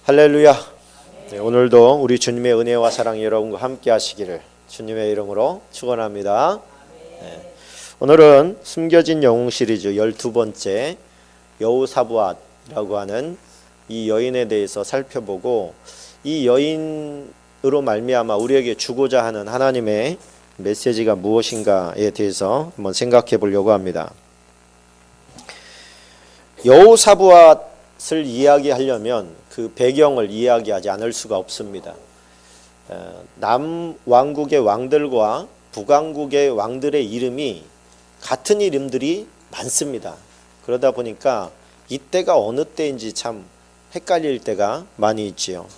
할렐루야. 네, 오늘도 우리 주님의 은혜와 사랑이 여러분과 함께 하시기를 주님의 이름으로 축원합니다. 네, 오늘은 숨겨진 영웅 시리즈 12번째 여호사밧이라고 하는 이 여인에 대해서 살펴보고, 이 여인으로 말미암아 우리에게 주고자 하는 하나님의 메시지가 무엇인가에 대해서 한번 생각해 보려고 합니다. 여호사밧을 이야기하려면 그 배경을 이야기하지 않을 수가 없습니다. 남왕국의 왕들과 북왕국의 왕들의 이름이 같은 이름들이 많습니다. 그러다 보니까 이때가 어느 때인지 참 헷갈릴 때가 많이 있지요.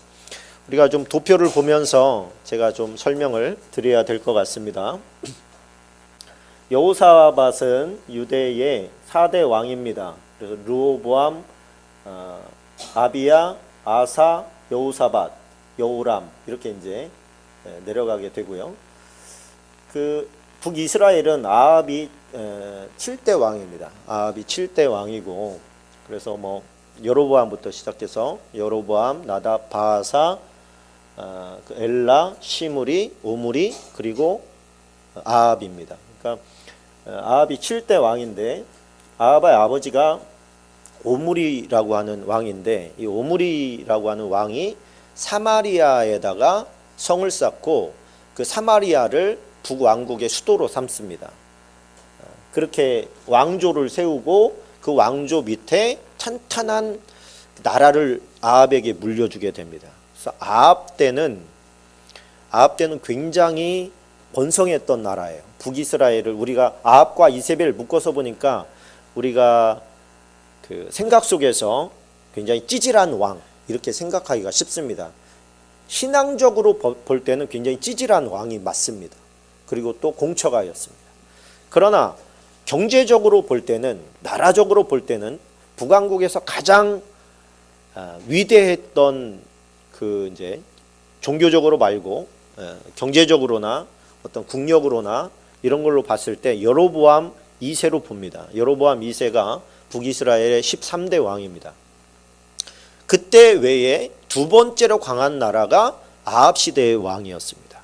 우리가 좀 도표를 보면서 제가 좀 설명을 드려야 될 것 같습니다. 여호사밧은 유대의 4대 왕입니다. 그래서 르호보암, 아비야, 아사, 여호사밧, 여호람 이렇게 이제 내려가게 되고요. 그 북이스라엘은 아합이 7대 왕입니다. 아합이 7대 왕이고, 그래서 뭐 여로보암부터 시작해서 여로보암, 나답, 바하사, 엘라, 시므리, 오므리, 그리고 아합입니다. 그러니까 아합이 7대 왕인데, 아합의 아버지가 오므리라고 하는 왕인데, 이 오므리라고 하는 왕이 사마리아에다가 성을 쌓고 그 사마리아를 북왕국의 수도로 삼습니다. 그렇게 왕조를 세우고 그 왕조 밑에 탄탄한 나라를 아합에게 물려주게 됩니다. 그래서 아합 때는 굉장히 번성했던 나라예요. 북이스라엘을 우리가 아합과 이세벨 묶어서 보니까 우리가 그 생각 속에서 굉장히 찌질한 왕 이렇게 생각하기가 쉽습니다. 신앙적으로 볼 때는 굉장히 찌질한 왕이 맞습니다. 그리고 또 공처가였습니다. 그러나 경제적으로 볼 때는, 나라적으로 볼 때는 북왕국에서 가장 위대했던 그 이제 종교적으로 말고 경제적으로나 어떤 국력으로나 이런 걸로 봤을 때 여로보암 2세로 봅니다. 여로보암 2세가 북이스라엘의 13대 왕입니다. 그때 외에 두 번째로 강한 나라가 아합 시대의 왕이었습니다.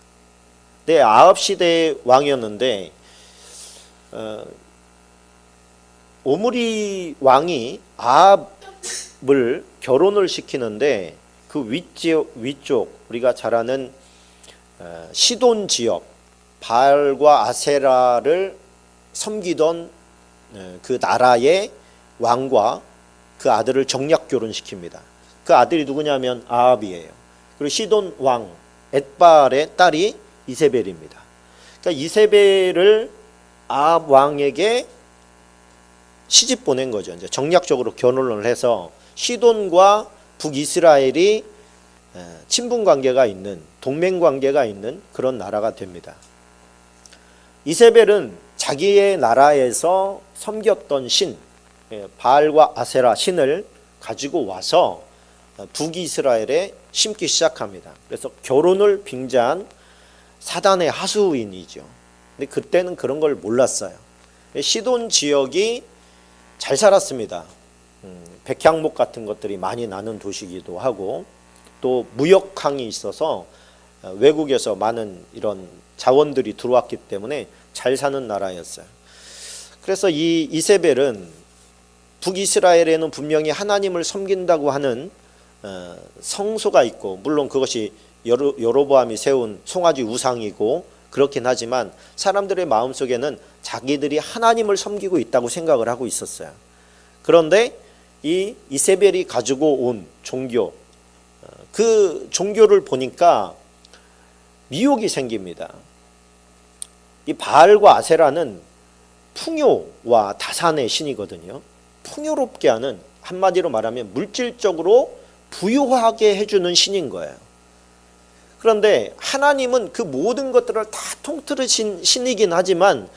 네, 아합 시대의 왕이었는데 오므리 왕이 아합을 결혼을 시키는데 그 위쪽 우리가 잘 아는 시돈 지역, 바알과 아세라를 섬기던 그 나라의 왕과 그 아들을 정략 결혼시킵니다. 그 아들이 누구냐면 아합이에요. 그리고 시돈 왕 엣바알의 딸이 이세벨입니다. 그러니까 이세벨을 아합 왕에게 시집 보낸 거죠. 이제 정략적으로 결혼을 해서 시돈과 북이스라엘이 친분 관계가 있는, 동맹 관계가 있는 그런 나라가 됩니다. 이세벨은 자기의 나라에서 섬겼던 신, 바알과 아세라 신을 가지고 와서 북이스라엘에 심기 시작합니다. 그래서 결혼을 빙자한 사단의 하수인이죠. 근데 그때는 그런 걸 몰랐어요. 시돈 지역이 잘 살았습니다. 백향목 같은 것들이 많이 나는 도시이기도 하고, 또 무역항이 있어서 외국에서 많은 이런 자원들이 들어왔기 때문에 잘 사는 나라였어요. 그래서 이 이세벨은 북이스라엘에는 분명히 하나님을 섬긴다고 하는 성소가 있고, 물론 그것이 여로보암이 세운 송아지 우상이고 그렇긴 하지만 사람들의 마음속에는 자기들이 하나님을 섬기고 있다고 생각을 하고 있었어요. 그런데 이 이세벨이 가지고 온 종교, 그 종교를 보니까 미혹이 생깁니다. 이 바알과 아세라는 풍요와 다산의 신이거든요. 풍요롭게 하는, 한마디로 말하면 물질적으로 부유하게 해주는 신인 거예요. 그런데 하나님은 그 모든 것들을 다 통틀으신 신이긴 하지만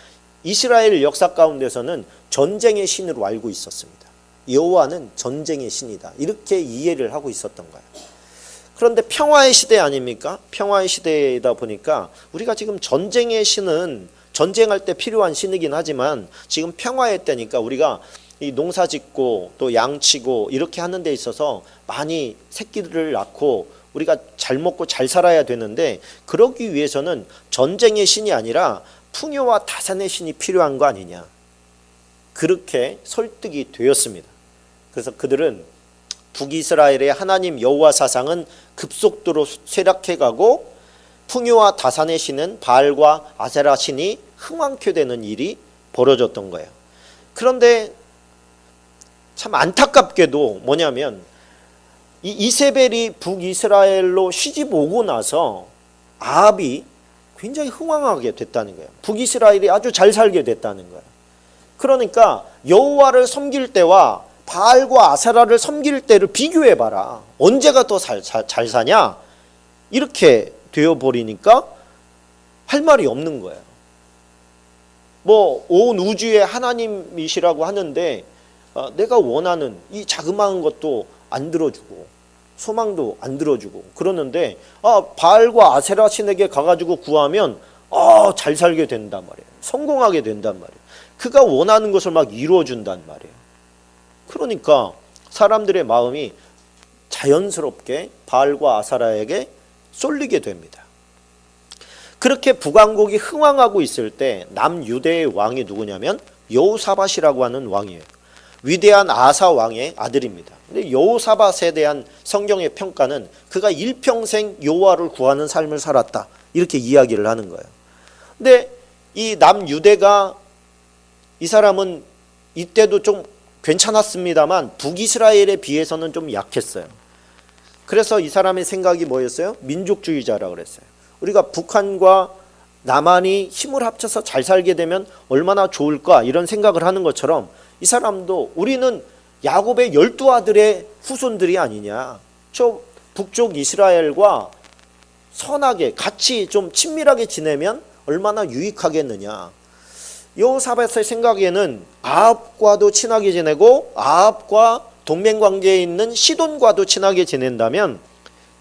이스라엘 역사 가운데서는 전쟁의 신으로 알고 있었습니다. 여호와는 전쟁의 신이다, 이렇게 이해를 하고 있었던 거예요. 그런데 평화의 시대 아닙니까? 평화의 시대이다 보니까 우리가 지금 전쟁의 신은 전쟁할 때 필요한 신이긴 하지만 지금 평화의 때니까 우리가 이 농사 짓고 또 양치고 이렇게 하는 데 있어서 많이 새끼들을 낳고 우리가 잘 먹고 잘 살아야 되는데, 그러기 위해서는 전쟁의 신이 아니라 풍요와 다산의 신이 필요한 거 아니냐, 그렇게 설득이 되었습니다. 그래서 그들은 북이스라엘의 하나님 여호와 사상은 급속도로 쇠락해가고 풍요와 다산의 신은 바알과 아세라 신이 흥왕케 되는 일이 벌어졌던 거예요. 그런데 참 안타깝게도 뭐냐면 이 이세벨이 북이스라엘로 시집 오고 나서 아합이 굉장히 흥왕하게 됐다는 거예요. 북이스라엘이 아주 잘 살게 됐다는 거예요. 그러니까 여호와를 섬길 때와 바알과 아세라를 섬길 때를 비교해봐라. 언제가 더 잘 사냐? 이렇게 되어버리니까 할 말이 없는 거예요. 뭐 온 우주의 하나님이시라고 하는데 내가 원하는 이 자그마한 것도 안 들어주고 소망도 안 들어주고 그러는데 바알과 아세라 신에게 가가지고 구하면 잘 살게 된단 말이에요. 성공하게 된단 말이에요. 그가 원하는 것을 막 이루어준단 말이에요. 그러니까 사람들의 마음이 자연스럽게 바알과 아세라에게 쏠리게 됩니다. 그렇게 북왕국이 흥왕하고 있을 때 남유대의 왕이 누구냐면 여호사밧이라고 하는 왕이에요. 위대한 아사 왕의 아들입니다. 근데 여호사밧에 대한 성경의 평가는 그가 일평생 여호와를 구하는 삶을 살았다, 이렇게 이야기를 하는 거예요. 근데 이 남유대가, 이 사람은 이때도 좀 괜찮았습니다만 북이스라엘에 비해서는 좀 약했어요. 그래서 이 사람의 생각이 뭐였어요? 민족주의자라고 그랬어요. 우리가 북한과 남한이 힘을 합쳐서 잘 살게 되면 얼마나 좋을까, 이런 생각을 하는 것처럼 이 사람도 우리는 야곱의 12아들의 후손들이 아니냐, 저 북쪽 이스라엘과 선하게 같이 좀 친밀하게 지내면 얼마나 유익하겠느냐. 여호사밧의 생각에는 아합과도 친하게 지내고 아합과 동맹관계에 있는 시돈과도 친하게 지낸다면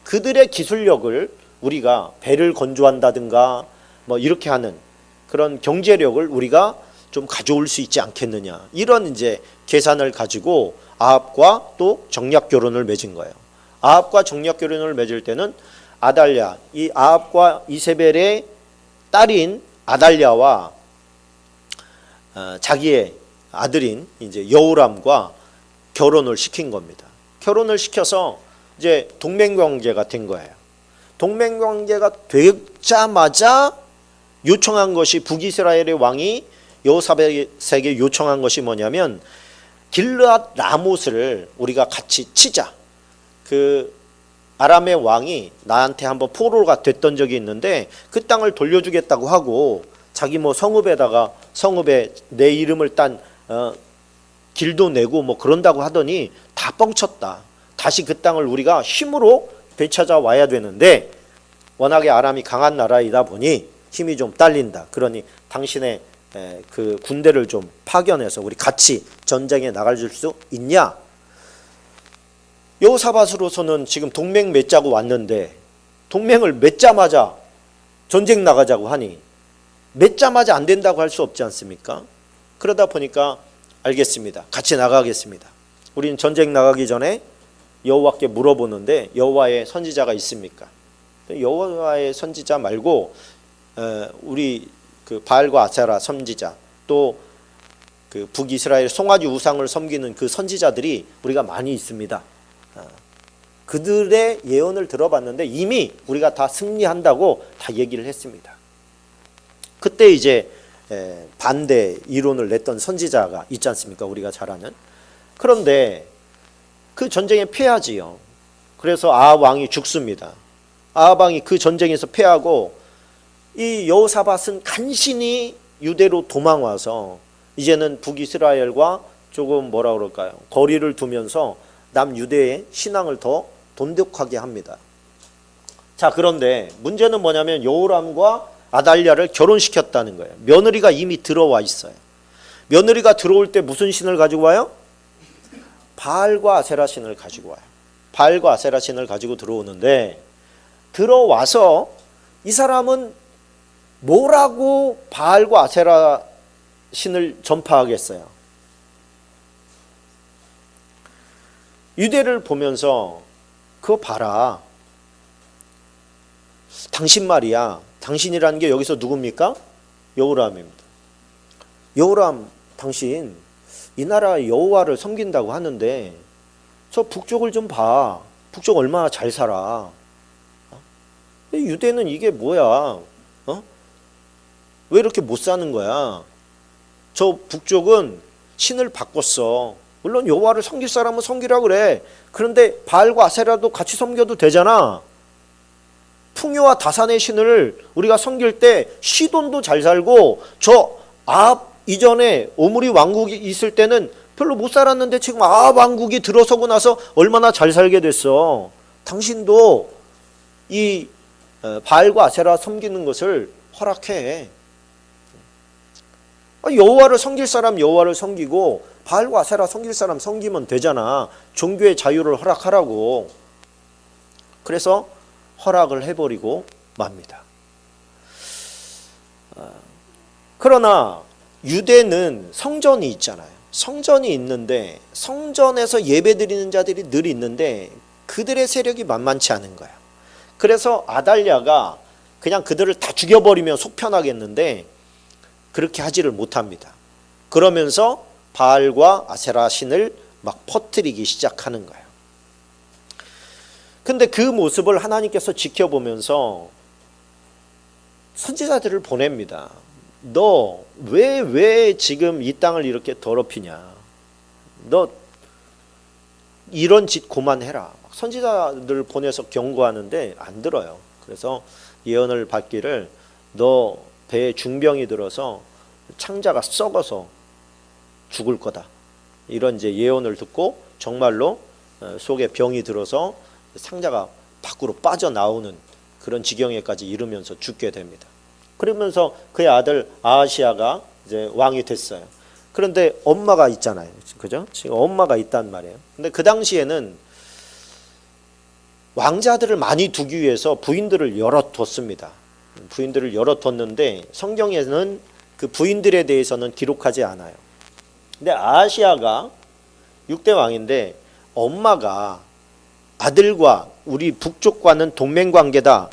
그들의 기술력을 우리가 배를 건조한다든가 뭐 이렇게 하는 그런 경제력을 우리가 좀 가져올 수 있지 않겠느냐, 이런 이제 계산을 가지고 아합과 또 정략 결혼을 맺은 거예요. 아합과 정략 결혼을 맺을 때는 아달랴, 이 아합과 이세벨의 딸인 아달랴와 자기의 아들인 이제 여호람과 결혼을 시킨 겁니다. 결혼을 시켜서 이제 동맹관계가 된 거예요. 동맹관계가 되자마자 요청한 것이, 북이스라엘의 왕이 여호사밧에게 요청한 것이 뭐냐면 길르앗 라못을 우리가 같이 치자. 그 아람의 왕이 나한테 한번 포로가 됐던 적이 있는데 그 땅을 돌려주겠다고 하고 자기 뭐 성읍에 내 이름을 딴 길도 내고 뭐 그런다고 하더니 다 뻥쳤다. 다시 그 땅을 우리가 힘으로 되찾아 와야 되는데 워낙에 아람이 강한 나라이다 보니 힘이 좀 딸린다. 그러니 당신의 그 군대를 좀 파견해서 우리 같이 전쟁에 나갈 수 있냐? 여호사밧으로서는 지금 동맹 맺자고 왔는데 동맹을 맺자마자 전쟁 나가자고 하니 맺자마자 안 된다고 할 수 없지 않습니까? 그러다 보니까 알겠습니다. 같이 나가겠습니다. 우리는 전쟁 나가기 전에 여호와께 물어보는데 여호와의 선지자가 있습니까? 여호와의 선지자 말고 우리 그 바알과 아세라 선지자, 또 그 북이스라엘 송아지 우상을 섬기는 그 선지자들이 우리가 많이 있습니다. 그들의 예언을 들어봤는데 이미 우리가 다 승리한다고 다 얘기를 했습니다. 그때 이제 반대 이론을 냈던 선지자가 있지 않습니까? 우리가 잘 아는. 그런데 그 전쟁에 패하지요. 그래서 아합 왕이 죽습니다. 아합 왕이 그 전쟁에서 패하고 이 여호사밧은 간신히 유대로 도망와서 이제는 북이스라엘과 조금 뭐라 그럴까요? 거리를 두면서 남유대의 신앙을 더 돈독하게 합니다. 자, 그런데 문제는 뭐냐면 여호람과 아달랴를 결혼시켰다는 거예요. 며느리가 이미 들어와 있어요. 며느리가 들어올 때 무슨 신을 가지고 와요? 바알과 아세라 신을 가지고 와요. 바알과 아세라 신을 가지고 들어오는데 들어와서 이 사람은 뭐라고 바알과 아세라 신을 전파하겠어요? 유대를 보면서 그거 봐라. 당신 말이야. 당신이라는 게 여기서 누굽니까? 여호람입니다. 여호람 당신 이 나라 여호와를 섬긴다고 하는데 저 북쪽을 좀 봐. 북쪽 얼마나 잘 살아. 유대는 이게 뭐야? 왜 이렇게 못 사는 거야? 저 북쪽은 신을 바꿨어. 물론 여호와를 섬길 사람은 섬기라 그래. 그런데 바알과 아세라도 같이 섬겨도 되잖아. 풍요와 다산의 신을 우리가 섬길 때 시돈도 잘 살고 저 아합 이전에 오므리 왕국이 있을 때는 별로 못 살았는데 지금 아합 왕국이 들어서고 나서 얼마나 잘 살게 됐어. 당신도 이 바알과 아세라 섬기는 것을 허락해. 여호와를 섬길 사람 여호와를 섬기고 바알과 아세라 섬길 사람 섬기면 되잖아. 종교의 자유를 허락하라고. 그래서 허락을 해버리고 맙니다. 그러나 유대는 성전이 있잖아요. 성전이 있는데 성전에서 예배드리는 자들이 늘 있는데 그들의 세력이 만만치 않은 거야. 그래서 아달랴가 그냥 그들을 다 죽여버리면 속 편하겠는데 그렇게 하지를 못합니다. 그러면서 바알과 아세라 신을 막 퍼뜨리기 시작하는 거예요. 근데 그 모습을 하나님께서 지켜보면서 선지자들을 보냅니다. 너 왜 지금 이 땅을 이렇게 더럽히냐? 너 이런 짓 그만해라. 선지자들을 보내서 경고하는데 안 들어요. 그래서 예언을 받기를 너 배에 중병이 들어서 창자가 썩어서 죽을 거다. 이런 이제 예언을 듣고 정말로 속에 병이 들어서 상자가 밖으로 빠져나오는 그런 지경에까지 이르면서 죽게 됩니다. 그러면서 그의 아들 아하시아가 이제 왕이 됐어요. 그런데 엄마가 있잖아요. 그죠? 지금 엄마가 있단 말이에요. 근데 그 당시에는 왕자들을 많이 두기 위해서 부인들을 열어뒀습니다. 부인들을 열어뒀는데 성경에는 그 부인들에 대해서는 기록하지 않아요. 근데 아하시아가 6대 왕인데 엄마가 아들과 우리 북쪽과는 동맹관계다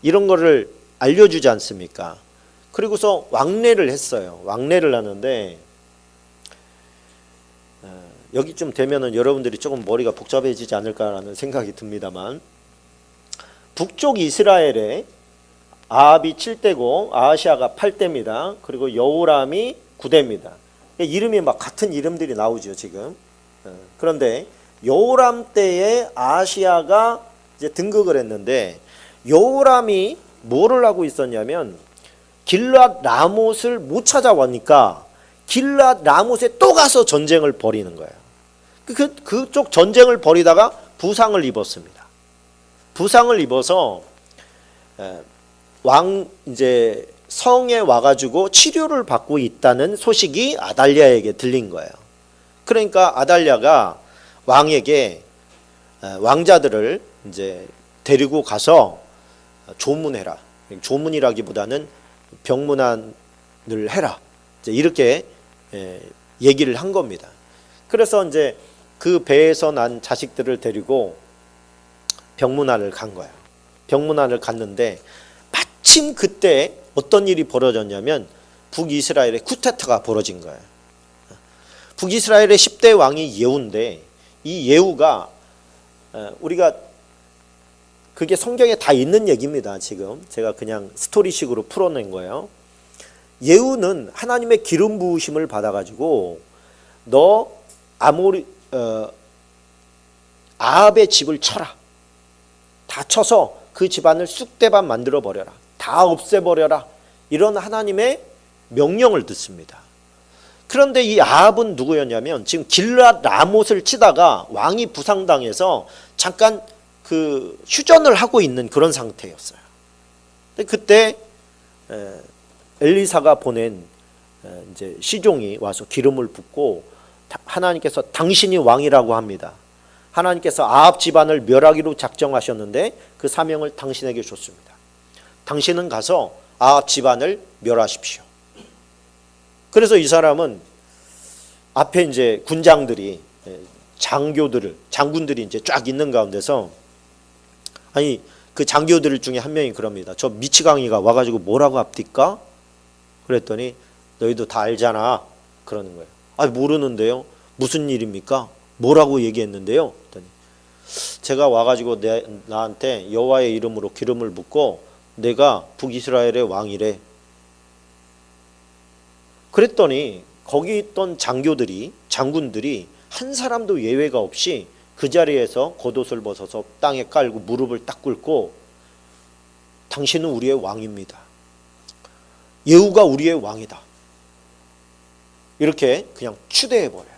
이런 거를 알려주지 않습니까? 그리고서 왕래를 했어요. 왕래를 하는데 여기쯤 되면은 여러분들이 조금 머리가 복잡해지지 않을까라는 생각이 듭니다만 북쪽 이스라엘에 아합이 7대고 아하시아가 8대입니다. 그리고 여호람이 9대입니다. 이름이 막 같은 이름들이 나오죠 지금. 그런데 여호람 때에 아하시아가 이제 등극을 했는데 여호람이 뭐를 하고 있었냐면 길앗 라못을 못 찾아오니까 길앗 라못에 또 가서 전쟁을 벌이는 거예요. 그쪽 전쟁을 벌이다가 부상을 입었습니다. 부상을 입어서 왕 이제 성에 와가지고 치료를 받고 있다는 소식이 아달랴에게 들린 거예요. 그러니까 아달랴가 왕에게 왕자들을 이제 데리고 가서 조문해라. 조문이라기보다는 병문안을 해라. 이제 이렇게 얘기를 한 겁니다. 그래서 이제 그 배에서 난 자식들을 데리고 병문안을 간 거예요. 병문안을 갔는데 마침 그때 어떤 일이 벌어졌냐면 북이스라엘의 쿠데타가 벌어진 거예요. 북이스라엘의 10대 왕이 예후인데 이 예후가 우리가 그게 성경에 다 있는 얘기입니다. 지금 제가 그냥 스토리식으로 풀어낸 거예요. 예후는 하나님의 기름 부으심을 받아가지고 너 아합의 집을 쳐라. 다 쳐서 그 집안을 쑥대밭 만들어 버려라. 다 없애버려라. 이런 하나님의 명령을 듣습니다. 그런데 이 아합은 누구였냐면 지금 길앗 라못을 치다가 왕이 부상당해서 잠깐 그 휴전을 하고 있는 그런 상태였어요. 근데 그때 엘리사가 보낸 이제 시종이 와서 기름을 붓고 하나님께서 당신이 왕이라고 합니다. 하나님께서 아합 집안을 멸하기로 작정하셨는데 그 사명을 당신에게 줬습니다. 당신은 가서 아합 집안을 멸하십시오. 그래서 이 사람은 앞에 이제 군장들이 장군들이 이제 쫙 있는 가운데서, 아니 그 장교들 중에 한 명이 그럽니다. 저 미치광이가 와가지고 뭐라고 합니까? 그랬더니 너희도 다 알잖아 그러는 거예요. 아, 모르는데요. 무슨 일입니까? 뭐라고 얘기했는데요? 그랬더니 제가 와가지고 나한테 여호와의 이름으로 기름을 붓고 내가 북이스라엘의 왕이래. 그랬더니 거기 있던 장군들이 한 사람도 예외가 없이 그 자리에서 겉옷을 벗어서 땅에 깔고 무릎을 딱 꿇고 당신은 우리의 왕입니다. 예후가 우리의 왕이다. 이렇게 그냥 추대해버려요.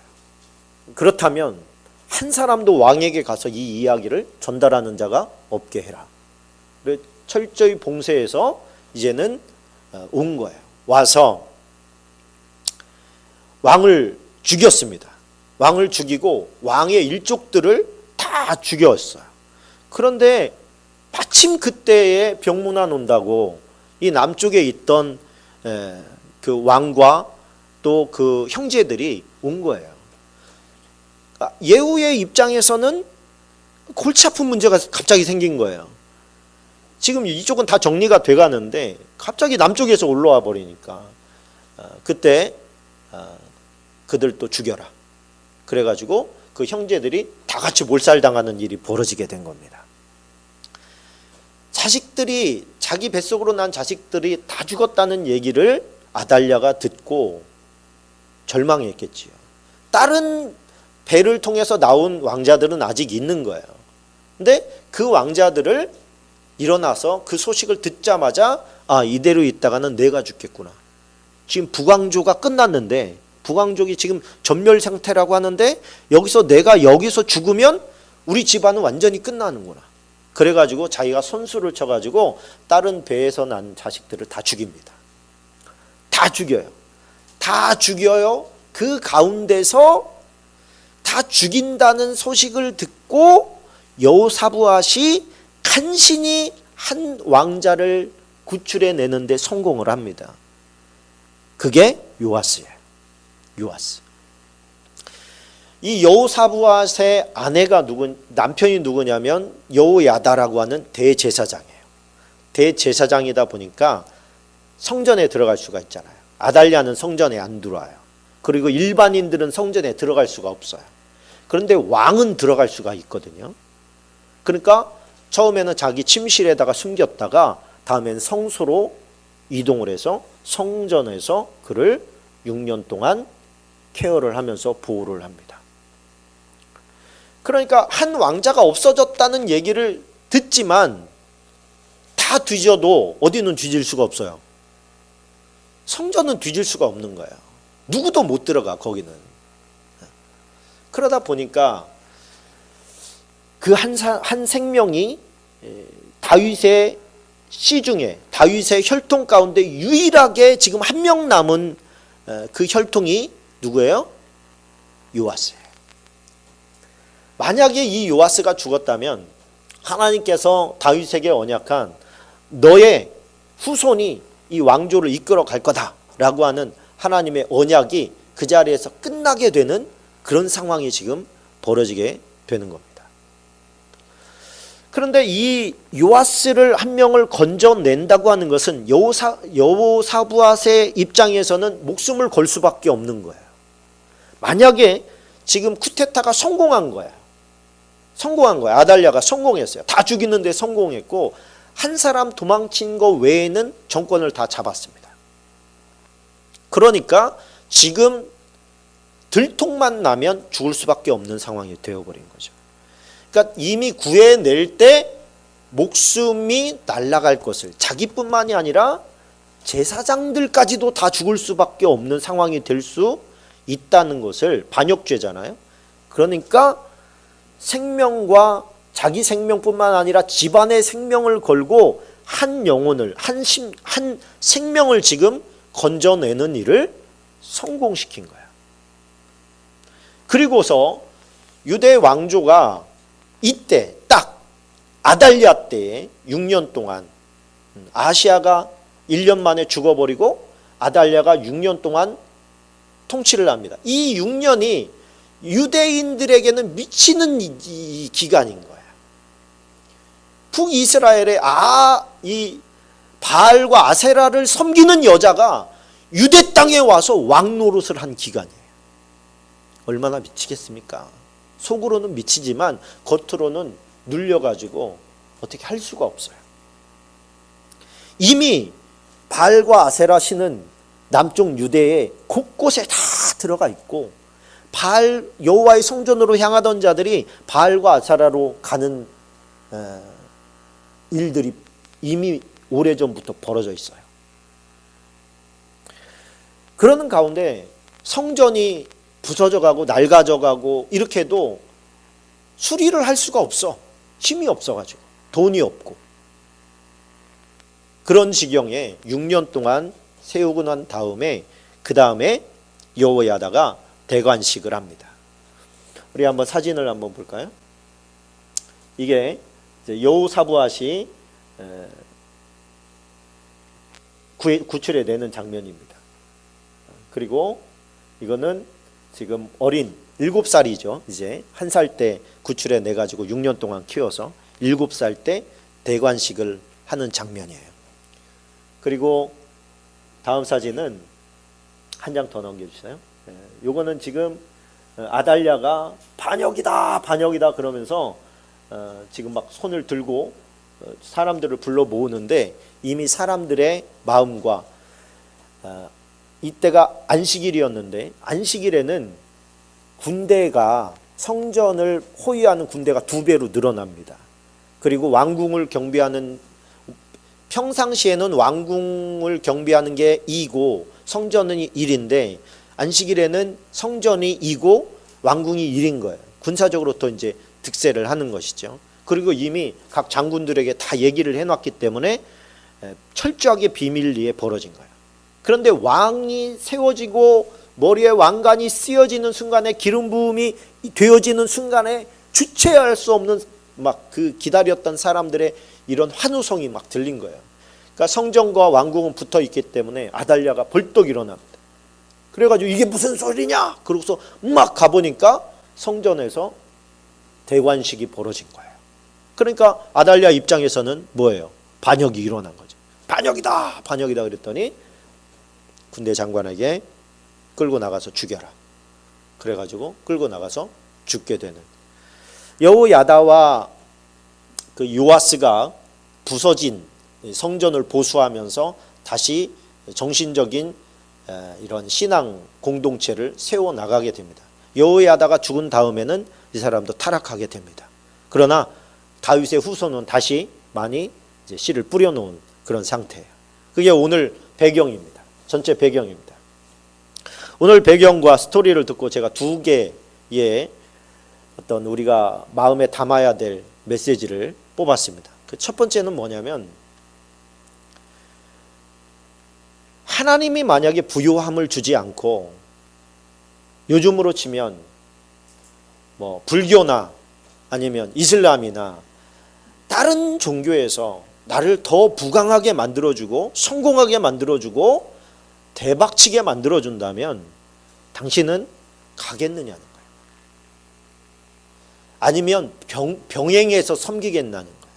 그렇다면 한 사람도 왕에게 가서 이 이야기를 전달하는 자가 없게 해라. 철저히 봉쇄해서 이제는 온 거예요. 와서 왕을 죽였습니다. 왕을 죽이고 왕의 일족들을 다 죽였어요. 그런데 마침 그때에 병문안 온다고 이 남쪽에 있던 그 왕과 또 그 형제들이 온 거예요. 예후의 입장에서는 골치 아픈 문제가 갑자기 생긴 거예요. 지금 이쪽은 다 정리가 돼 가는데 갑자기 남쪽에서 올라와 버리니까 그때 그들도 죽여라. 그래가지고 그 형제들이 다 같이 몰살당하는 일이 벌어지게 된 겁니다. 자식들이, 자기 뱃속으로 난 자식들이 다 죽었다는 얘기를 아달랴가 듣고 절망했겠지요. 다른 배를 통해서 나온 왕자들은 아직 있는 거예요. 근데 그 왕자들을 일어나서 그 소식을 듣자마자 아, 이대로 있다가는 내가 죽겠구나. 지금 북왕조가 끝났는데 북왕족이 지금 전멸 상태라고 하는데 여기서 내가 여기서 죽으면 우리 집안은 완전히 끝나는구나. 그래가지고 자기가 손수를 쳐가지고 다른 배에서 난 자식들을 다 죽입니다. 다 죽여요. 다 죽여요. 그 가운데서 다 죽인다는 소식을 듣고 여호사부앗이 간신히 한 왕자를 구출해내는데 성공을 합니다. 그게 요아스예요. 요아스. 이 여호사부앗의 아내가 남편이 누구냐면 여호야다라고 하는 대제사장이에요. 대제사장이다 보니까 성전에 들어갈 수가 있잖아요. 아달랴는 성전에 안 들어와요. 그리고 일반인들은 성전에 들어갈 수가 없어요. 그런데 왕은 들어갈 수가 있거든요. 그러니까 처음에는 자기 침실에다가 숨겼다가 다음엔 성소로 이동을 해서 성전에서 그를 6년 동안 케어를 하면서 보호를 합니다. 그러니까 한 왕자가 없어졌다는 얘기를 듣지만 다 뒤져도 어디는 뒤질 수가 없어요. 성전은 뒤질 수가 없는 거예요. 누구도 못 들어가 거기는. 그러다 보니까 그 한 생명이 다윗의 씨 중에 다윗의 혈통 가운데 유일하게 지금 한 명 남은 그 혈통이 누구예요? 요아스예요. 만약에 이 요아스가 죽었다면 하나님께서 다윗에게 언약한 너의 후손이 이 왕조를 이끌어 갈 거다라고 하는 하나님의 언약이 그 자리에서 끝나게 되는 그런 상황이 지금 벌어지게 되는 겁니다. 그런데 이 요아스를 한 명을 건져낸다고 하는 것은 여호사부앗의 입장에서는 목숨을 걸 수밖에 없는 거예요. 만약에 지금 쿠데타가 성공한 거예요. 아달랴가 성공했어요. 다 죽이는데 성공했고 한 사람 도망친 거 외에는 정권을 다 잡았습니다. 그러니까 지금 들통만 나면 죽을 수밖에 없는 상황이 되어버린 거죠. 그러니까 이미 구해낼 때 목숨이 날아갈 것을 자기뿐만이 아니라 제사장들까지도 다 죽을 수밖에 없는 상황이 될 수 있다는 것을, 반역죄잖아요. 그러니까 생명과 자기 생명뿐만 아니라 집안의 생명을 걸고 한 영혼을, 한 생명을 지금 건져내는 일을 성공시킨 거예요. 그리고서 유대 왕조가 이때 딱 아달랴 때에 6년 동안 아시아가 1년 만에 죽어버리고 아달랴가 6년 동안 통치를 합니다. 이 6년이 유대인들에게는 미치는 이 기간인 거야. 북이스라엘에 이 바알과 아세라를 섬기는 여자가 유대 땅에 와서 왕 노릇을 한 기간이에요. 얼마나 미치겠습니까? 속으로는 미치지만 겉으로는 눌려가지고 어떻게 할 수가 없어요. 이미 바알과 아세라 신은 남쪽 유대에 곳곳에 다 들어가 있고, 바알 여호와의 성전으로 향하던 자들이 바알과 아세라로 가는 일들이 이미 오래전부터 벌어져 있어요. 그러는 가운데 성전이 부서져가고 낡아져가고 이렇게 해도 수리를 할 수가 없어. 힘이 없어가지고, 돈이 없고. 그런 지경에 6년 동안 세우고 난 다음에 그 다음에 여호야다가 대관식을 합니다. 우리 한번 사진을 한번 볼까요? 이게 여호사부앗이 구출해 내는 장면입니다. 그리고 이거는 지금 어린 7살이죠. 이제 1살 때 구출해 내 가지고 6년 동안 키워서 7살 때 대관식을 하는 장면이에요. 그리고 다음 사진은 한 장 더 넘겨주세요. 요거는 지금 아달랴가 반역이다 반역이다 그러면서 지금 막 손을 들고 사람들을 불러 모으는데, 이미 사람들의 마음과 이때가 안식일이었는데, 안식일에는 군대가 성전을 호위하는 군대가 2배로 늘어납니다. 그리고 왕궁을 경비하는, 평상시에는 왕궁을 경비하는 게 2고 성전은 1인데 안식일에는 성전이 2고 왕궁이 1인 거예요. 군사적으로 또 이제 득세를 하는 것이죠. 그리고 이미 각 장군들에게 다 얘기를 해놨기 때문에 철저하게 비밀리에 벌어진 거예요. 그런데 왕이 세워지고 머리에 왕관이 쓰여지는 순간에, 기름 부음이 되어지는 순간에 주체할 수 없는 막 그 기다렸던 사람들의 이런 환호성이 막 들린 거예요. 그러니까 성전과 왕궁은 붙어 있기 때문에 아달랴가 벌떡 일어납니다. 그래가지고 이게 무슨 소리냐? 그러고서 막 가보니까 성전에서 대관식이 벌어진 거예요. 그러니까 아달랴 입장에서는 뭐예요? 반역이 일어난 거죠. 반역이다 반역이다 그랬더니 군대 장관에게 끌고 나가서 죽여라. 그래가지고 끌고 나가서 죽게 되는, 여호야다와 그 요아스가 부서진 성전을 보수하면서 다시 정신적인 이런 신앙 공동체를 세워 나가게 됩니다. 여호야다가 죽은 다음에는 이 사람도 타락하게 됩니다. 그러나 다윗의 후손은 다시 많이 이제 씨를 뿌려놓은 그런 상태예요. 그게 오늘 배경입니다. 전체 배경입니다. 오늘 배경과 스토리를 듣고 제가 2개의 어떤 우리가 마음에 담아야 될 메시지를 뽑았습니다. 그 첫 번째는 뭐냐면, 하나님이 만약에 부요함을 주지 않고, 요즘으로 치면 뭐 불교나 아니면 이슬람이나 다른 종교에서 나를 더 부강하게 만들어주고 성공하게 만들어주고 대박치게 만들어준다면 당신은 가겠느냐는 거예요. 아니면 병행해서 섬기겠다는 거예요.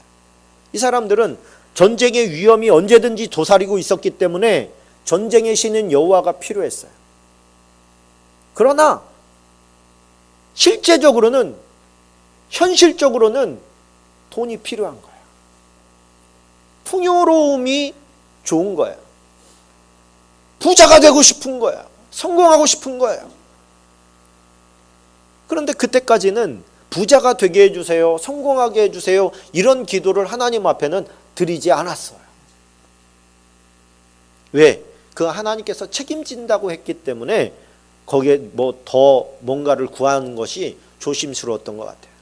이 사람들은 전쟁의 위험이 언제든지 도사리고 있었기 때문에 전쟁의 신인 여호와가 필요했어요. 그러나 실제적으로는, 현실적으로는 돈이 필요한 거예요. 풍요로움이 좋은 거예요. 부자가 되고 싶은 거예요. 성공하고 싶은 거예요. 그런데 그때까지는 부자가 되게 해주세요, 성공하게 해주세요, 이런 기도를 하나님 앞에는 드리지 않았어요. 왜? 그 하나님께서 책임진다고 했기 때문에 거기에 뭐 더 뭔가를 구하는 것이 조심스러웠던 것 같아요.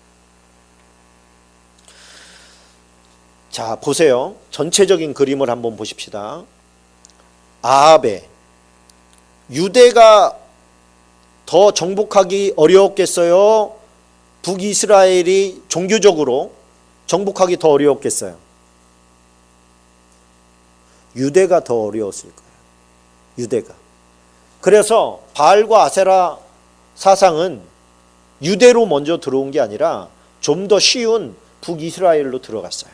자, 보세요. 전체적인 그림을 한번 보십시다. 아합의, 유대가 더 정복하기 어려웠겠어요? 북이스라엘이 종교적으로 정복하기 더 어려웠겠어요? 유대가 더 어려웠을 거예요. 유대가. 그래서 바알과 아세라 사상은 유대로 먼저 들어온 게 아니라 좀 더 쉬운 북이스라엘로 들어갔어요.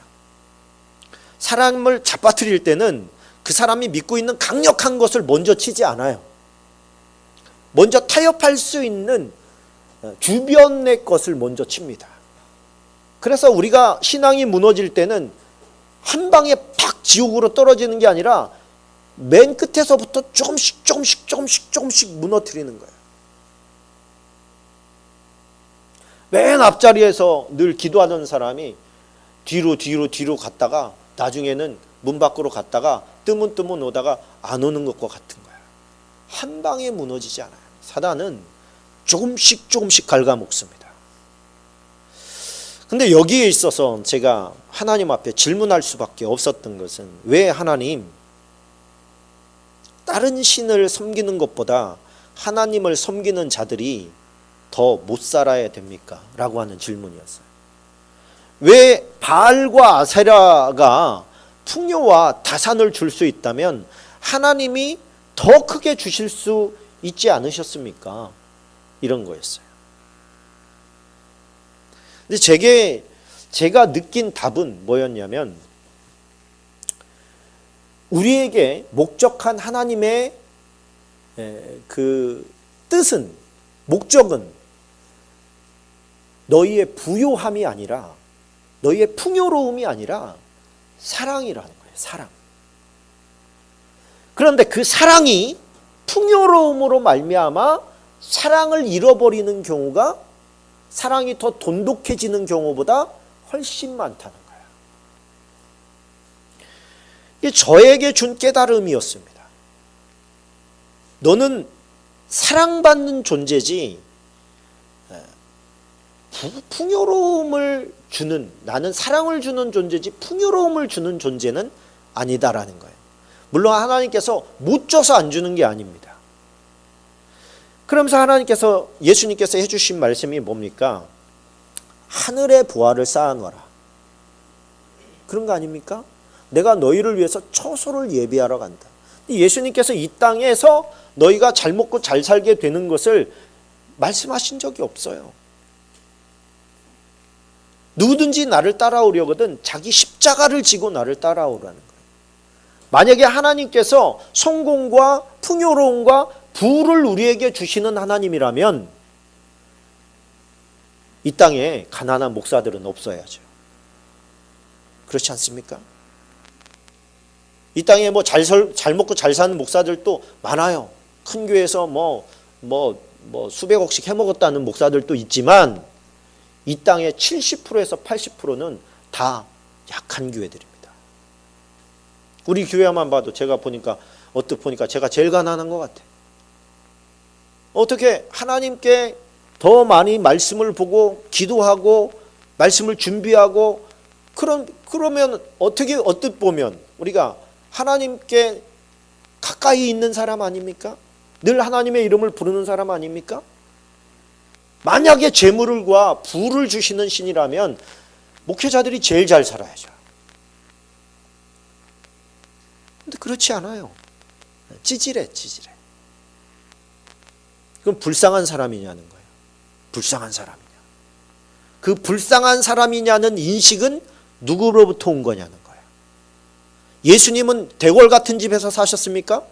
사람을 잡아뜨릴 때는 그 사람이 믿고 있는 강력한 것을 먼저 치지 않아요. 먼저 타협할 수 있는 주변의 것을 먼저 칩니다. 그래서 우리가 신앙이 무너질 때는 한 방에 팍 지옥으로 떨어지는 게 아니라 맨 끝에서부터 조금씩 무너뜨리는 거예요. 맨 앞자리에서 늘 기도하던 사람이 뒤로 갔다가 나중에는 문 밖으로 갔다가 뜨문 오다가 안 오는 것과 같은 거예요. 한 방에 무너지지 않아요. 사단은 조금씩 갉아먹습니다. 근데 여기에 있어서 제가 하나님 앞에 질문할 수밖에 없었던 것은, 왜 하나님 다른 신을 섬기는 것보다 하나님을 섬기는 자들이 더 못 살아야 됩니까? 라고 하는 질문이었어요. 왜 바알과 아세라가 풍요와 다산을 줄 수 있다면 하나님이 더 크게 주실 수 있지 않으셨습니까? 이런 거였어요. 근데 제가 느낀 답은 뭐였냐면, 우리에게 목적한 하나님의 그 뜻은, 목적은 너희의 부요함이 아니라, 너희의 풍요로움이 아니라 사랑이라는 거예요. 사랑. 그런데 그 사랑이 풍요로움으로 말미암아 사랑을 잃어버리는 경우가, 사랑이 더 돈독해지는 경우보다 훨씬 많다는 거예요. 이게 저에게 준 깨달음이었습니다. 너는 사랑받는 존재지 풍요로움을 주는, 나는 사랑을 주는 존재지 풍요로움을 주는 존재는 아니다라는 거예요. 물론 하나님께서 못 줘서 안 주는 게 아닙니다. 그러면서 하나님께서, 예수님께서 해주신 말씀이 뭡니까? 하늘의 보화를 쌓아놓아라. 그런 거 아닙니까? 내가 너희를 위해서 처소를 예비하러 간다. 예수님께서 이 땅에서 너희가 잘 먹고 잘 살게 되는 것을 말씀하신 적이 없어요. 누구든지 나를 따라오려거든 자기 십자가를 지고 나를 따라오라는 거예요. 만약에 하나님께서 성공과 풍요로움과 부를 우리에게 주시는 하나님이라면 이 땅에 가난한 목사들은 없어야죠. 그렇지 않습니까? 이 땅에 뭐 잘 먹고 잘 사는 목사들도 많아요. 큰 교회에서 수백억씩 해먹었다는 목사들도 있지만, 이 땅의 70%에서 80%는 다 약한 교회들입니다. 우리 교회만 봐도 제가 보니까, 어떻게 보니까 제가 제일 가난한 것 같아요. 어떻게 하나님께 더 많이 말씀을 보고 기도하고 말씀을 준비하고, 그러면 어떻게, 어떻게 보면 우리가 하나님께 가까이 있는 사람 아닙니까? 늘 하나님의 이름을 부르는 사람 아닙니까? 만약에 재물과 부를 주시는 신이라면 목회자들이 제일 잘 살아야죠. 근데 그렇지 않아요. 찌질해. 그럼 불쌍한 사람이냐는 거예요. 불쌍한 사람이냐. 그 불쌍한 사람이냐는 인식은 누구로부터 온 거냐는 거예요. 예수님은 대궐 같은 집에서 사셨습니까?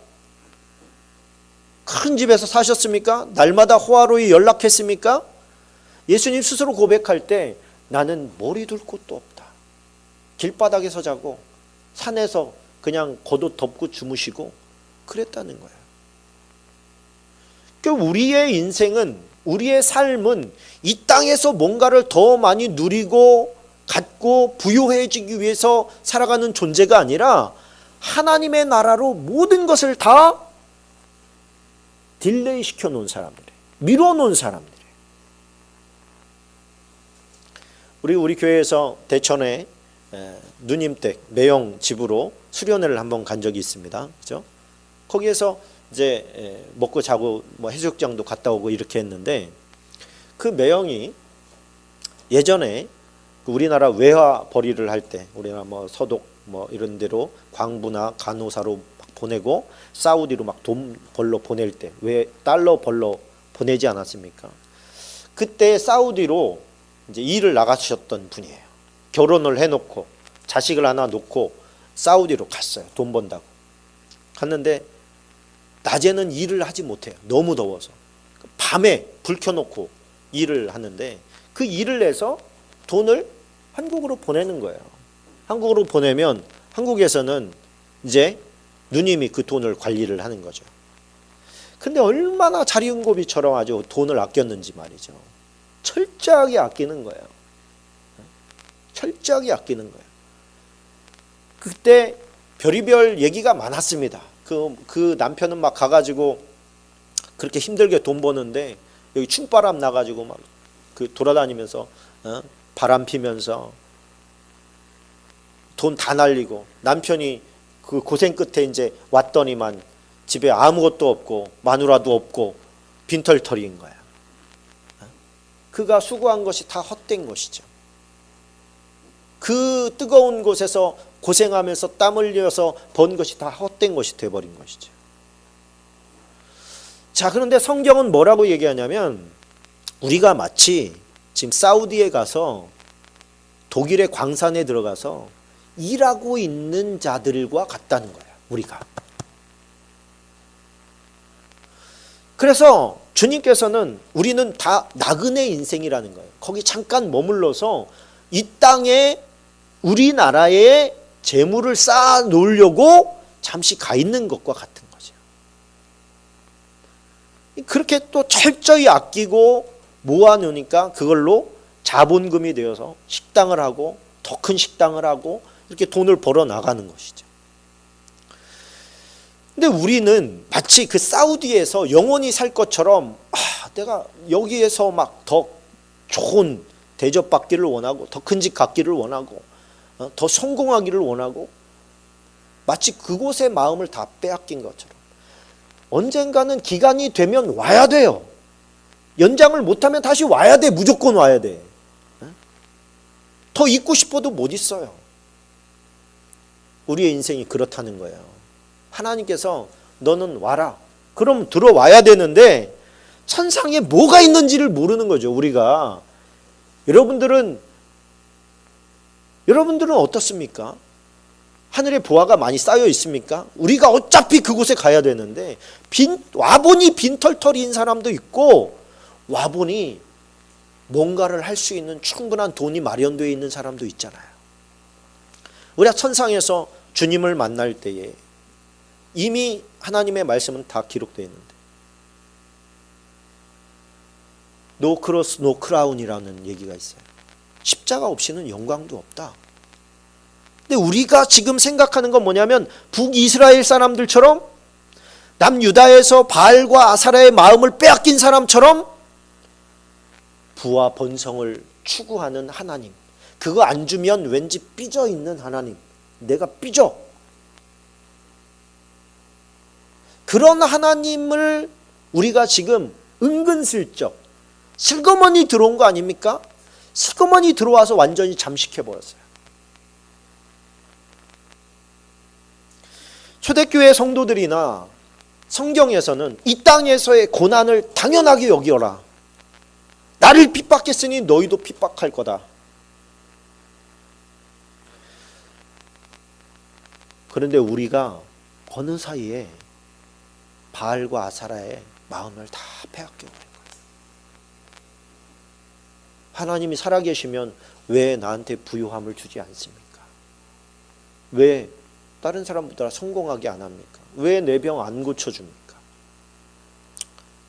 큰 집에서 사셨습니까? 날마다 호화로이 연락했습니까? 예수님 스스로 고백할 때, 나는 머리 둘 곳도 없다. 길바닥에서 자고 산에서 그냥 겉옷 덮고 주무시고 그랬다는 거예요. 그러니까 우리의 인생은, 우리의 삶은 이 땅에서 뭔가를 더 많이 누리고 갖고 부유해지기 위해서 살아가는 존재가 아니라, 하나님의 나라로 모든 것을 다 딜레이 시켜놓은 사람들이에요. 미뤄놓은 사람들이에요. 우리 교회에서 대천에 누님댁 매형 집으로 수련회를 한번 간 적이 있습니다. 그죠? 거기에서 이제 먹고 자고 해수욕장도 갔다 오고 이렇게 했는데, 그 매형이 예전에 우리나라 외화 벌이를 할 때, 우리나라 서독 이런 데로 광부나 간호사로 보내고 사우디로 막 돈 벌러 보낼 때, 왜 달러 벌러 보내지 않았습니까? 그때 사우디로 이제 일을 나가셨던 분이에요. 결혼을 해놓고 자식을 하나 놓고 사우디로 갔어요. 돈 번다고. 갔는데 낮에는 일을 하지 못해요. 너무 더워서. 밤에 불 켜놓고 일을 하는데 그 일을 내서 돈을 한국으로 보내는 거예요. 한국으로 보내면 한국에서는 이제 누님이 그 돈을 관리를 하는 거죠. 근데 얼마나 자리운고비처럼 아주 돈을 아꼈는지 말이죠. 철저하게 아끼는 거예요. 철저하게 아끼는 거예요. 그때 별의별 얘기가 많았습니다. 그 남편은 막 가가지고 그렇게 힘들게 돈 버는데 여기 충바람 나가지고 막 그 돌아다니면서 바람 피면서 돈 다 날리고, 남편이 그 고생 끝에 이제 왔더니만 집에 아무것도 없고 마누라도 없고 빈털터리인 거야. 그가 수고한 것이 다 헛된 것이죠. 그 뜨거운 곳에서 고생하면서 땀 흘려서 번 것이 다 헛된 것이 돼버린 것이죠. 자, 그런데 성경은 뭐라고 얘기하냐면 우리가 마치 지금 사우디에 가서 독일의 광산에 들어가서 일하고 있는 자들과 같다는 거예요. 우리가. 그래서 주님께서는 우리는 다 나그네 인생이라는 거예요. 거기 잠깐 머물러서 이 땅에 우리나라에 재물을 쌓아 놓으려고 잠시 가 있는 것과 같은 거죠. 그렇게 또 철저히 아끼고 모아 놓으니까 그걸로 자본금이 되어서 식당을 하고 더 큰 식당을 하고 이렇게 돈을 벌어 나가는 것이죠. 근데 우리는 마치 그 사우디에서 영원히 살 것처럼 내가 여기에서 막 더 좋은 대접받기를 원하고 더 큰 집 갖기를 원하고 더 성공하기를 원하고 마치 그곳의 마음을 다 빼앗긴 것처럼 언젠가는 기간이 되면 와야 돼요. 연장을 못하면 다시 와야 돼. 무조건 와야 돼. 더 있고 싶어도 못 있어요. 우리의 인생이 그렇다는 거예요. 하나님께서 너는 와라. 그럼 들어와야 되는데 천상에 뭐가 있는지를 모르는 거죠. 우리가. 여러분들은 어떻습니까? 하늘에 보화가 많이 쌓여 있습니까? 우리가 어차피 그곳에 가야 되는데 와보니 빈털터리인 사람도 있고 와보니 뭔가를 할 수 있는 충분한 돈이 마련되어 있는 사람도 있잖아요. 우리가 천상에서 주님을 만날 때에 이미 하나님의 말씀은 다 기록되어 있는데 노 크로스 노 크라운이라는 얘기가 있어요. 십자가 없이는 영광도 없다. 근데 우리가 지금 생각하는 건 뭐냐면 북이스라엘 사람들처럼 남유다에서 바알과 아사라의 마음을 빼앗긴 사람처럼 부와 번성을 추구하는 하나님, 그거 안 주면 왠지 삐져 있는 하나님, 내가 삐져. 그런 하나님을 우리가 지금 은근슬쩍 슬그머니 들어온 거 아닙니까? 슬그머니 들어와서 완전히 잠식해버렸어요. 초대교회 성도들이나 성경에서는 이 땅에서의 고난을 당연하게 여기어라. 나를 핍박했으니 너희도 핍박할 거다. 그런데 우리가 어느 사이에 바알과 아사라의 마음을 다 빼앗겨버린 거예요. 하나님이 살아계시면 왜 나한테 부요함을 주지 않습니까? 왜 다른 사람보다 성공하게 안 합니까? 왜 내 병 안 고쳐줍니까?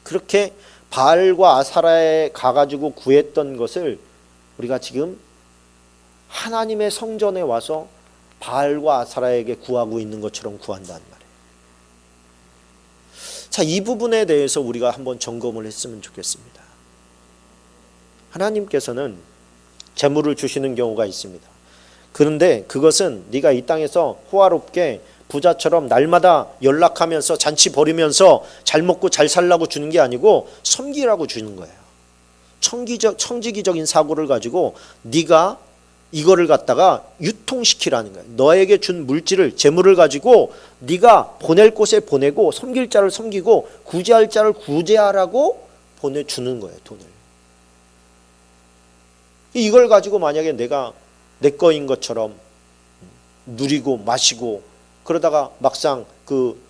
그렇게 바알과 아사라에 가가지고 구했던 것을 우리가 지금 하나님의 성전에 와서 바알과 아사라에게 구하고 있는 것처럼 구한다는 말이에요. 자, 이 부분에 대해서 우리가 한번 점검을 했으면 좋겠습니다. 하나님께서는 재물을 주시는 경우가 있습니다. 그런데 그것은 네가 이 땅에서 호화롭게 부자처럼 날마다 연락하면서 잔치 벌이면서 잘 먹고 잘 살라고 주는 게 아니고 섬기라고 주는 거예요. 청지기적인 사고를 가지고 네가 이거를 갖다가 유통시키라는 거예요. 너에게 준 물질을, 재물을 가지고 네가 보낼 곳에 보내고 섬길 자를 섬기고 구제할 자를 구제하라고 보내주는 거예요. 돈을. 이걸 가지고 만약에 내가 내 거인 것처럼 누리고 마시고 그러다가 막상 그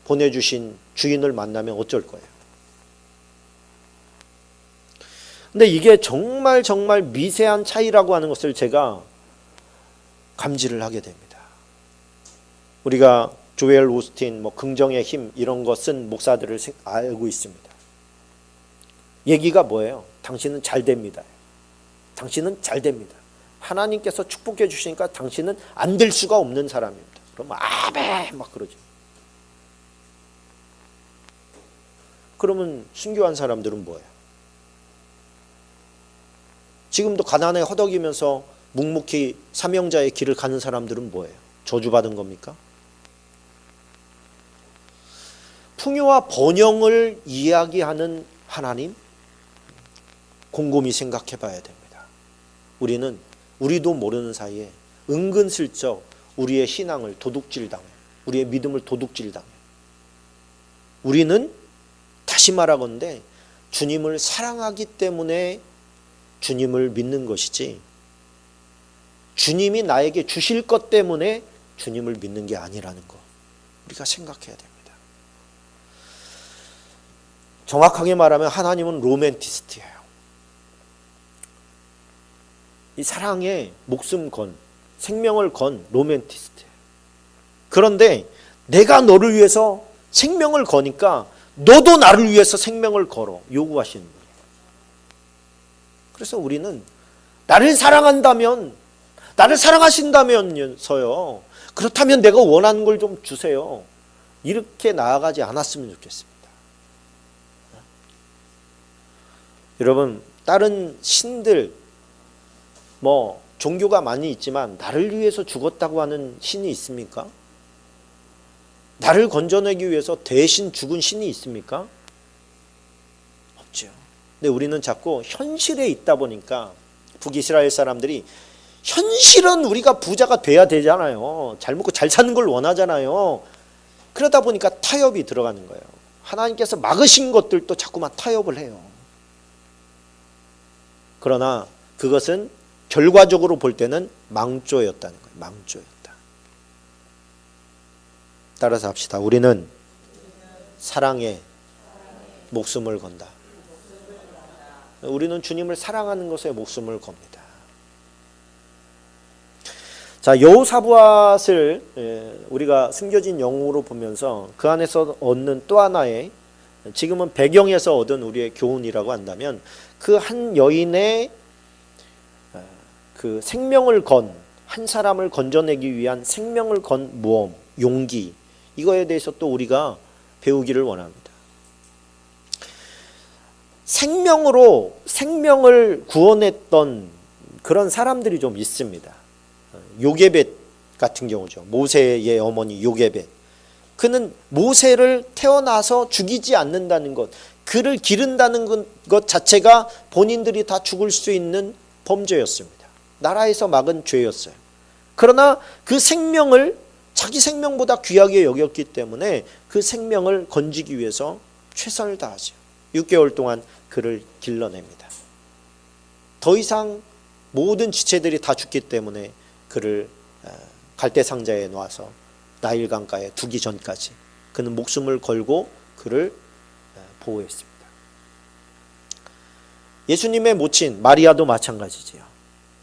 보내주신 주인을 만나면 어쩔 거예요. 근데 이게 정말 미세한 차이라고 하는 것을 제가 감지를 하게 됩니다. 우리가 조엘 오스틴, 긍정의 힘 이런 거 쓴 목사들을 알고 있습니다. 얘기가 뭐예요? 당신은 잘 됩니다. 당신은 잘 됩니다. 하나님께서 축복해 주시니까 당신은 안 될 수가 없는 사람입니다. 그러면 아멘 막 그러죠. 그러면 순교한 사람들은 뭐예요? 지금도 가난에 허덕이면서 묵묵히 사명자의 길을 가는 사람들은 뭐예요? 저주받은 겁니까? 풍요와 번영을 이야기하는 하나님, 곰곰이 생각해 봐야 됩니다. 우리도 모르는 사이에 은근슬쩍 우리의 신앙을 도둑질당해요. 우리의 믿음을 도둑질당해요. 우리는 다시 말하건대 주님을 사랑하기 때문에 주님을 믿는 것이지, 주님이 나에게 주실 것 때문에 주님을 믿는 게 아니라는 거 우리가 생각해야 됩니다. 정확하게 말하면 하나님은 로맨티스트예요. 이 사랑에 목숨 건, 생명을 건 로맨티스트예요. 그런데 내가 너를 위해서 생명을 거니까 너도 나를 위해서 생명을 걸어 요구하시는 거예요. 그래서 우리는 나를 사랑한다면, 나를 사랑하신다면서요, 그렇다면 내가 원하는 걸 좀 주세요, 이렇게 나아가지 않았으면 좋겠습니다. 여러분, 다른 신들 종교가 많이 있지만 나를 위해서 죽었다고 하는 신이 있습니까? 나를 건져내기 위해서 대신 죽은 신이 있습니까? 없죠. 근데 우리는 자꾸 현실에 있다 보니까, 북이스라엘 사람들이 현실은 우리가 부자가 돼야 되잖아요. 잘 먹고 잘 사는 걸 원하잖아요. 그러다 보니까 타협이 들어가는 거예요. 하나님께서 막으신 것들도 자꾸만 타협을 해요. 그러나 그것은 결과적으로 볼 때는 망조였다는 거예요. 망조였다. 따라서 합시다. 우리는 사랑에 목숨을 건다. 우리는 주님을 사랑하는 것에 목숨을 겁니다. 자, 여호사밧을 우리가 숨겨진 영웅으로 보면서 그 안에서 얻는 또 하나의, 지금은 배경에서 얻은 우리의 교훈이라고 한다면, 그 한 여인의 그 생명을 건, 한 사람을 건져내기 위한 생명을 건 모험, 용기, 이거에 대해서 또 우리가 배우기를 원합니다. 생명으로 생명을 구원했던 그런 사람들이 좀 있습니다. 요게벳 같은 경우죠. 모세의 어머니 요게벳. 그는 모세를 태어나서 죽이지 않는다는 것, 그를 기른다는 것 자체가 본인들이 다 죽을 수 있는 범죄였습니다. 나라에서 막은 죄였어요. 그러나 그 생명을 자기 생명보다 귀하게 여겼기 때문에 그 생명을 건지기 위해서 최선을 다하죠. 6개월 동안 그를 길러냅니다. 더 이상 모든 지체들이 다 죽기 때문에 그를 갈대상자에 놔서 나일강가에 두기 전까지 그는 목숨을 걸고 그를 보호했습니다. 예수님의 모친 마리아도 마찬가지지요.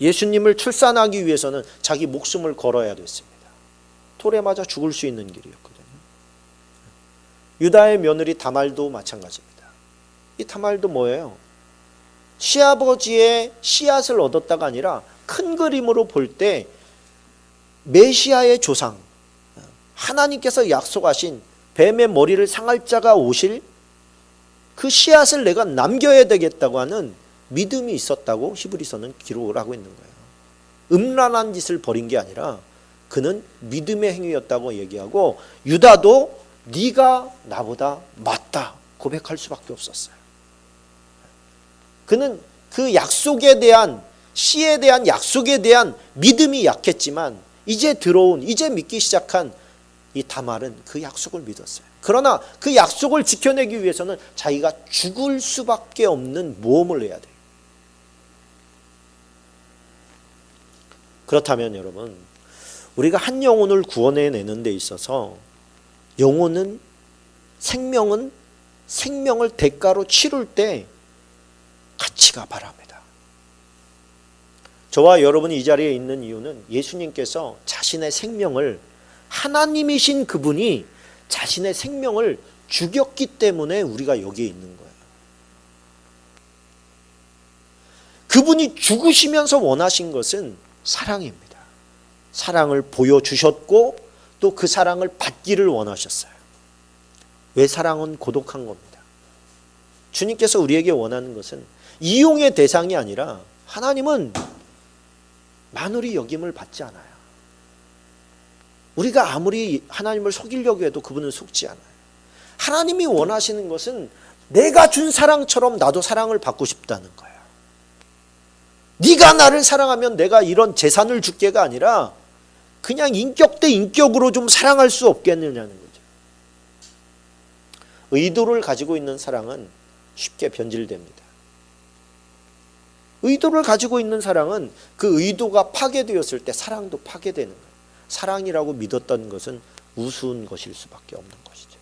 예수님을 출산하기 위해서는 자기 목숨을 걸어야 됐습니다. 돌에 맞아 죽을 수 있는 길이었거든요. 유다의 며느리 다말도 마찬가지입니다. 이 다말도 뭐예요? 시아버지의 씨앗을 얻었다가 아니라 큰 그림으로 볼 때 메시아의 조상, 하나님께서 약속하신 뱀의 머리를 상할 자가 오실 그 씨앗을 내가 남겨야 되겠다고 하는 믿음이 있었다고 히브리서는 기록을 하고 있는 거예요. 음란한 짓을 벌인 게 아니라 그는 믿음의 행위였다고 얘기하고, 유다도 네가 나보다 맞다 고백할 수밖에 없었어요. 그는 그 약속에 대한, 씨에 대한 약속에 대한 믿음이 약했지만 이제 믿기 시작한 이 다말은 그 약속을 믿었어요. 그러나 그 약속을 지켜내기 위해서는 자기가 죽을 수밖에 없는 모험을 해야 돼요. 그렇다면 여러분, 우리가 한 영혼을 구원해내는 데 있어서 영혼은, 생명은 생명을 대가로 치룰 때 가치가 바랍니다. 저와 여러분이 이 자리에 있는 이유는 예수님께서 자신의 생명을, 하나님이신 그분이 자신의 생명을 죽였기 때문에 우리가 여기에 있는 거예요. 그분이 죽으시면서 원하신 것은 사랑입니다. 사랑을 보여주셨고 또 그 사랑을 받기를 원하셨어요. 왜? 사랑은 고독한 겁니다. 주님께서 우리에게 원하는 것은 이용의 대상이 아니라, 하나님은 만홀히 여김을 받지 않아요. 우리가 아무리 하나님을 속이려고 해도 그분은 속지 않아요. 하나님이 원하시는 것은 내가 준 사랑처럼 나도 사랑을 받고 싶다는 거예요. 네가 나를 사랑하면 내가 이런 재산을 줄게가 아니라 그냥 인격 대 인격으로 좀 사랑할 수 없겠느냐는 거죠. 의도를 가지고 있는 사랑은 쉽게 변질됩니다. 의도를 가지고 있는 사랑은 그 의도가 파괴되었을 때 사랑도 파괴되는 거예요. 사랑이라고 믿었던 것은 우스운 것일 수밖에 없는 것이죠.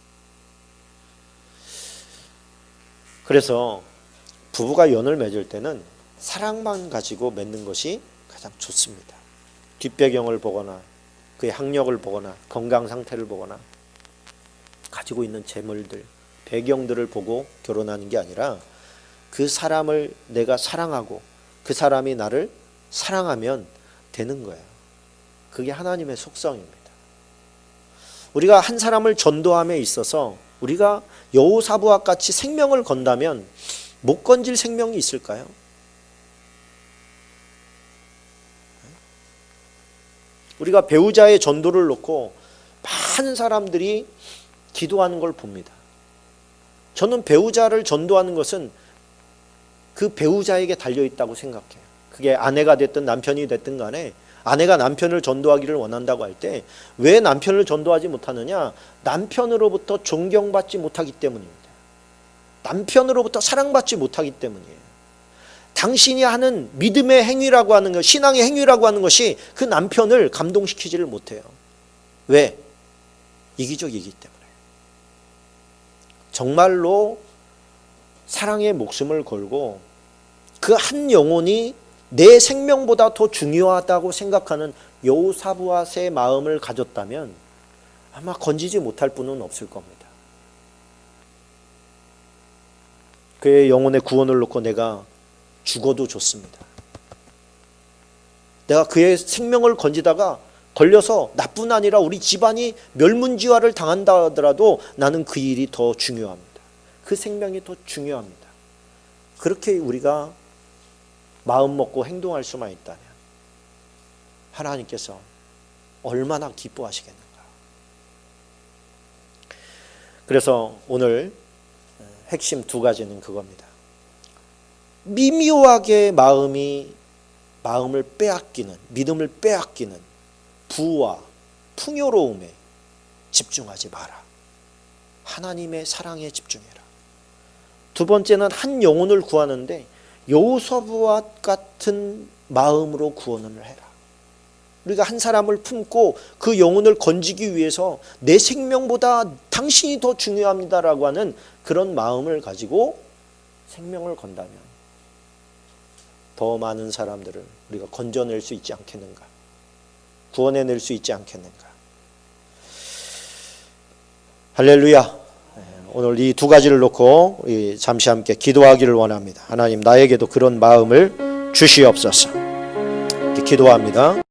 그래서 부부가 연을 맺을 때는 사랑만 가지고 맺는 것이 가장 좋습니다. 뒷배경을 보거나 그의 학력을 보거나 건강 상태를 보거나 가지고 있는 재물들, 배경들을 보고 결혼하는 게 아니라 그 사람을 내가 사랑하고 그 사람이 나를 사랑하면 되는 거예요. 그게 하나님의 속성입니다. 우리가 한 사람을 전도함에 있어서 우리가 여호사부와 같이 생명을 건다면 못 건질 생명이 있을까요? 우리가 배우자의 전도를 놓고 많은 사람들이 기도하는 걸 봅니다. 저는 배우자를 전도하는 것은 그 배우자에게 달려있다고 생각해요. 그게 아내가 됐든 남편이 됐든 간에 아내가 남편을 전도하기를 원한다고 할 때 왜 남편을 전도하지 못하느냐? 남편으로부터 존경받지 못하기 때문입니다. 남편으로부터 사랑받지 못하기 때문이에요. 당신이 하는 믿음의 행위라고 하는 것, 신앙의 행위라고 하는 것이 그 남편을 감동시키지를 못해요. 왜? 이기적이기 때문에. 정말로 사랑의 목숨을 걸고 그 한 영혼이 내 생명보다 더 중요하다고 생각하는 여호사부앗의 마음을 가졌다면 아마 건지지 못할 분은 없을 겁니다. 그의 영혼의 구원을 놓고 내가 죽어도 좋습니다. 내가 그의 생명을 건지다가 걸려서 나뿐 아니라 우리 집안이 멸문지화를 당한다 하더라도 나는 그 일이 더 중요합니다. 그 생명이 더 중요합니다. 그렇게 우리가 마음 먹고 행동할 수만 있다면 하나님께서 얼마나 기뻐하시겠는가. 그래서 오늘 핵심 두 가지는 그겁니다. 미묘하게 마음을 빼앗기는, 믿음을 빼앗기는 부와 풍요로움에 집중하지 마라. 하나님의 사랑에 집중해라. 두 번째는 한 영혼을 구하는데 여호사부와 같은 마음으로 구원을 해라. 우리가 한 사람을 품고 그 영혼을 건지기 위해서 내 생명보다 당신이 더 중요합니다라고 하는 그런 마음을 가지고 생명을 건다면 더 많은 사람들을 우리가 건져낼 수 있지 않겠는가? 구원해낼 수 있지 않겠는가? 할렐루야. 오늘 이 두 가지를 놓고 잠시 함께 기도하기를 원합니다. 하나님, 나에게도 그런 마음을 주시옵소서. 기도합니다.